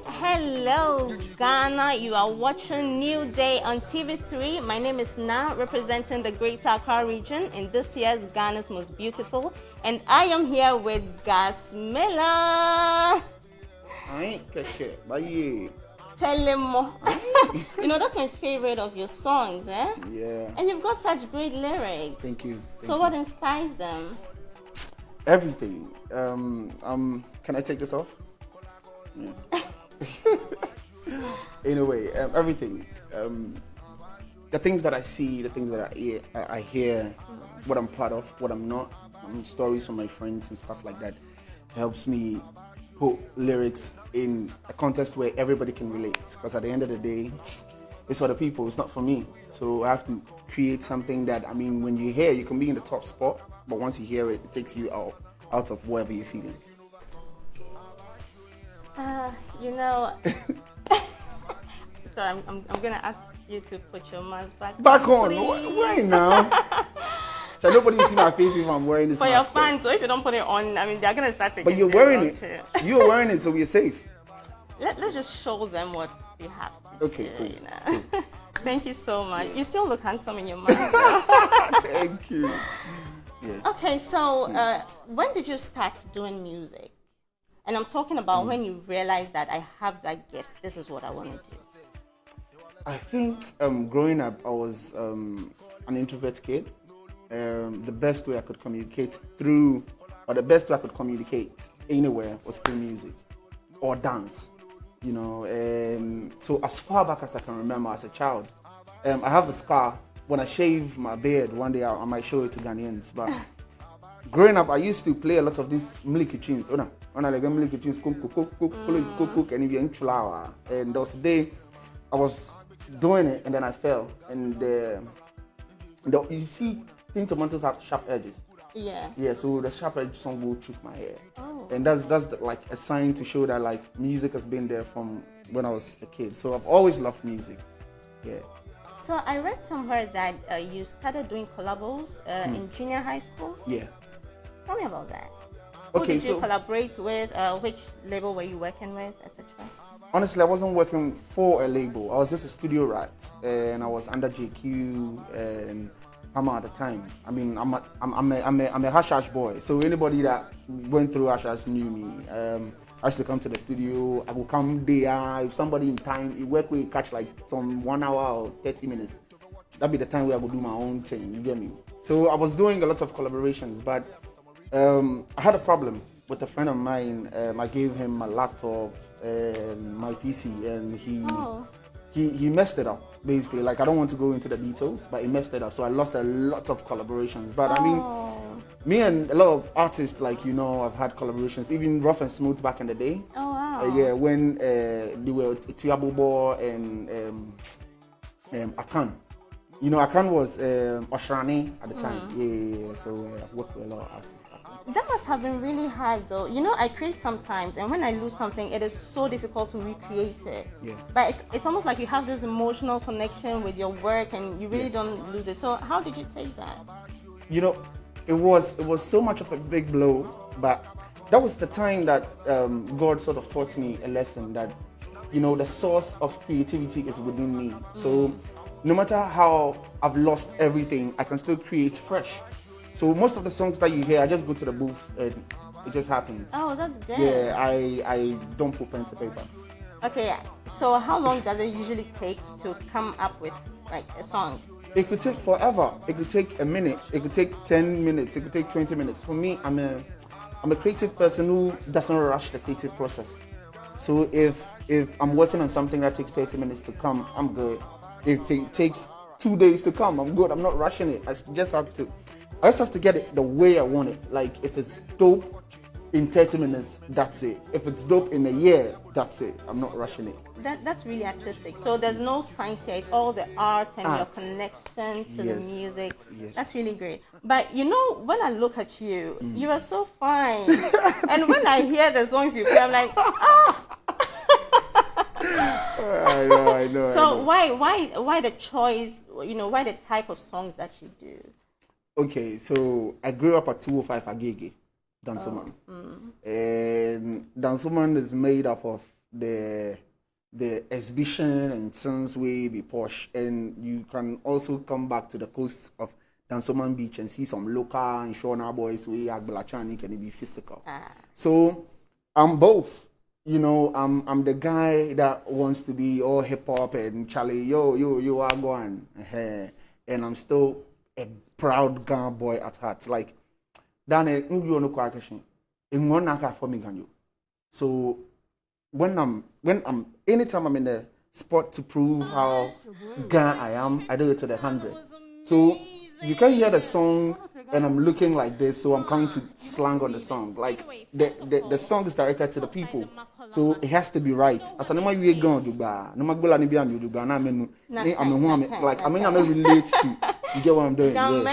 Hello, Ghana. You are watching New Day on TV3. My name is Na, representing the Greater Accra region in this year's Ghana's Most Beautiful. And I am here with Gasmilla. Tell him more. You know, that's my favorite of your songs, eh? Yeah. And you've got such great lyrics. Thank you. So what inspires them? Everything. Can I take this off? Yeah. Anyway, everything. The things that I see, the things that I hear, what I'm part of, what I'm not. Stories from my friends and stuff like that helps me put lyrics in a context where everybody can relate. Because at the end of the day, it's for the people, it's not for me. So I have to create something that, I mean, when you hear, you can be in the top spot, but once you hear it, it takes you out of wherever you're feeling. You know, so I'm gonna ask you to put your mask back on. Why now? So nobody see my face if I'm wearing this for mask. For your fans, so if you don't put it on, I mean, they're gonna start taking. But you're wearing it. You're wearing it, so we're safe. Let's just show them what we have to do. Cool. You know? Cool. Thank you so much. Yeah. You still look handsome in your mask. Thank you. Yeah. Okay, so when did you start doing music? And I'm talking about when you realized that I have that gift. This is what I want to do. I think growing up, I was an introvert kid. The best way I could communicate the best way I could communicate anywhere was through music or dance. You know, so as far back as I can remember as a child, I have a scar. When I shave my beard, one day I might show it to Ghanaians. But growing up, I used to play a lot of these milky tunes. When I like milky tunes, cook, and even flour. And there was a day I was doing it, and then I fell. And you see, thin tomatoes have sharp edges. Yeah. Yeah. So the sharp edge song will choke my hair. Oh. And that's like a sign to show that like music has been there from when I was a kid. So I've always loved music. Yeah. So I read somewhere that you started doing collabos in junior high school. Yeah. Tell me about that. Okay, Who did you collaborate with? Which label were you working with, etc.? Honestly, I wasn't working for a label. I was just a studio rat, and I was under JQ and Hammer at the time. I mean, I'm a Hash Hash boy. So anybody that went through Hash Hash knew me. I used to come to the studio. I would come there. If somebody in time, you work with catch like some 1 hour or 30 minutes. That'd be the time where I would do my own thing. You get me? So I was doing a lot of collaborations, but I had a problem with a friend of mine. I gave him my laptop and my PC, and he messed it up. Basically, like I don't want to go into the details, but he messed it up. So I lost a lot of collaborations. But I mean, me and a lot of artists, like I've had collaborations, even Rough and Smooth back in the day. Oh wow! Yeah, when they were Tiabobo and Akan. Akan was Oshrani at the time. Yeah. So I worked with a lot of artists. That must have been really hard though. I create sometimes, and when I lose something, it is so difficult to recreate it. Yeah. But it's almost like you have this emotional connection with your work, and you really don't lose it. So how did you take that? It was so much of a big blow, but that was the time that God sort of taught me a lesson that, the source of creativity is within me. So no matter how I've lost everything, I can still create fresh. So most of the songs that you hear, I just go to the booth and it just happens. Oh, that's great. Yeah, I don't put pen to paper. Okay, so how long does it usually take to come up with like a song? It could take forever. It could take a minute. It could take 10 minutes. It could take 20 minutes. For me, I'm a creative person who doesn't rush the creative process. So if I'm working on something that takes 30 minutes to come, I'm good. If it takes 2 days to come, I'm good. I'm not rushing it. I just have to get it the way I want it. Like if it's dope in 30 minutes, that's it. If it's dope in a year, that's it. I'm not rushing it. That's really artistic. So there's no science here. It's all the art and your connection to the music. Yes. That's really great. But when I look at you, you are so fine. And when I hear the songs you play, I'm like, I know. So why the choice? Why the type of songs that you do? Okay, so I grew up at 205 Agege. Dansoman. And Dansoman is made up of the exhibition and since we be posh, and you can also come back to the coast of Dansoman Beach and see some local and Shona boys we Agbalachani can be physical. So I'm both. You know, I'm the guy that wants to be all hip hop and Charlie, you are going, and I'm still a proud Ghana boy at heart. Like, Dane, you know, question in one naka for me, can you? So anytime I'm in the spot to prove how Ghana I am, I do it to the 100. So you can hear the song and I'm looking like this, so I'm coming to slang on the song. Like the song is directed to the people, so it has to be right. As I know you going to do, no matter what I do, I mean, like I mean, I'm relate to. You get what I'm doing? Game.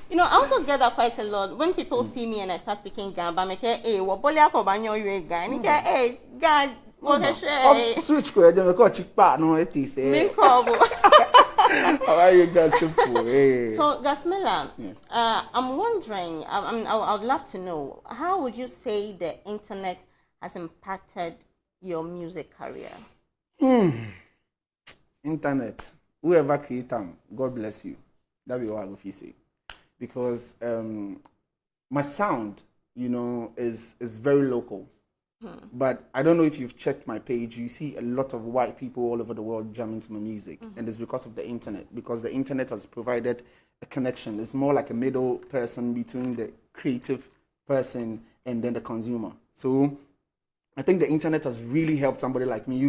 You know, I also get that quite a lot when people see me and I start speaking Gamba. I'm like, hey, what bolia ko banyo you guy? And hey, God, what a shame. Switch ko, they call chick part no it is. How are you guys? So, Gasmilla, I'm wondering, I would love to know, how would you say the internet has impacted your music career? Internet, whoever create them, God bless you. That be what I will say. Because my sound, you know, is very local. But I don't know if you've checked my page. You see a lot of white people all over the world jamming to my music. And it's because of the internet. Because the internet has provided a connection. It's more like a middle person between the creative person and then the consumer. So I think the internet has really helped somebody like me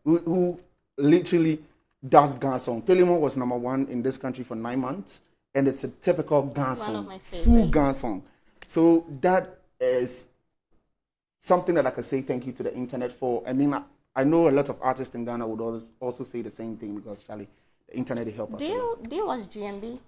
who literally does Ghana song. Pelimo was #1 in this country for 9 months. And it's a typical Ghana song. Full Ghana song. So that is something that I can say thank you to the internet for. I mean, I know a lot of artists in Ghana would also say the same thing because, Charlie, the internet helped us. Do you watch GMB?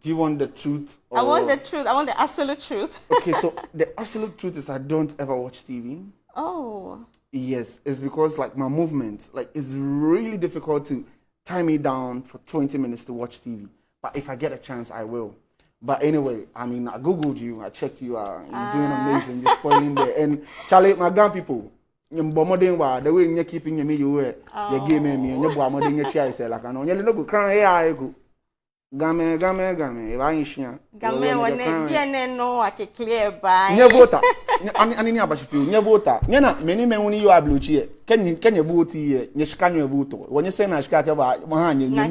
Do you want the truth? I want the truth. I want the absolute truth. Okay, so the absolute truth is I don't ever watch TV. Oh. Yes, it's because like my movement, like it's really difficult to tie me down for 20 minutes to watch TV. But if I get a chance, I will. But anyway, I mean, I Googled you, I checked you out, you're doing amazing, you're spoiling there. And Charlie, my Ghana people, the way you're keeping me, you gave me, and you're bombarding your chair, like I know, you're not crying, I go. Game, if I ain't sure. Game, when no, I can clear by. Never vote. I need about you, never vote. Yana, many men when you are blue cheer. Can you vote here? Yes, can you vote? When you say I shall about one, you know,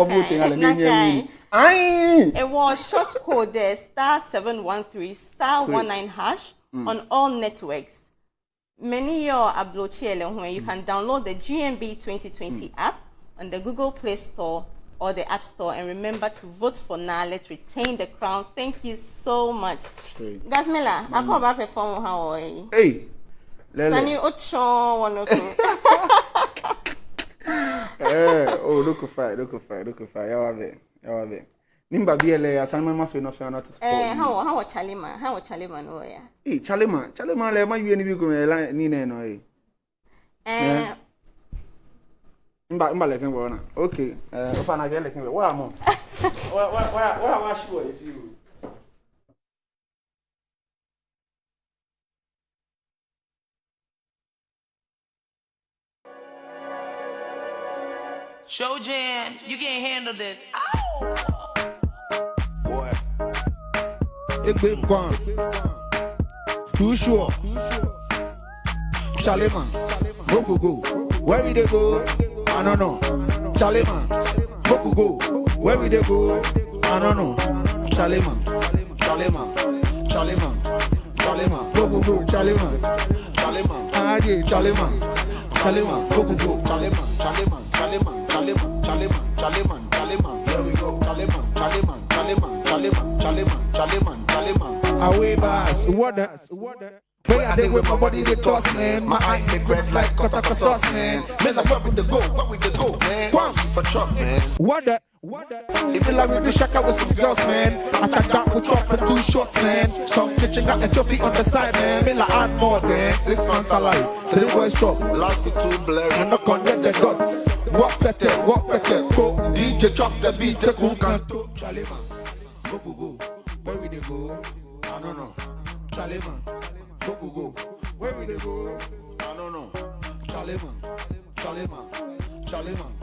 voting at the name. It was short code there, *713 *19# on all networks. Many your ablochiele where you can download the GMB 2020 app on the Google Play Store or the App Store, and remember to vote for now. Let's retain the crown. Thank you so much. Gasmilla, I come back perform how are you? Hey, Sani Ocho 102. Oh, look fire. You have it. Nimba BLA, assignment my friend of not to support. How Chalima no ya? Hey, Chalima, let my you go Nina no. Mba like him okay. If I get like him, where am I? Where she if you? Show Jan, you can't handle this. Ow! Boy. It been gone. Too sure. Chaleman, go. Where we they go? I don't know. Chaleman, go. Where we they go? I don't know. Chaleman, go. Chaleman, go. Here we go. Chaleman. Away bass. What that? Way I did with my body, they toss, man. My eye, they red like Kotaka sauce, man. Man, like, where we the go, man? Quams for trucks, man. What that? If you like with the shaka with some girls, man. I can that with chop and do shots, man. Some chicken got a trophy on the side, man. Me like add more, man. 6 months salary. 3 boys shop. Life be too blurry. I'm not gonna get the guts. Walk better, go DJ DJ chop the beat, take on canto. Charlie man, go. Where we they go? I don't know. Charlie man, go. Where we they go? I don't know. Charlie man, go. Charlie man, Charlie man.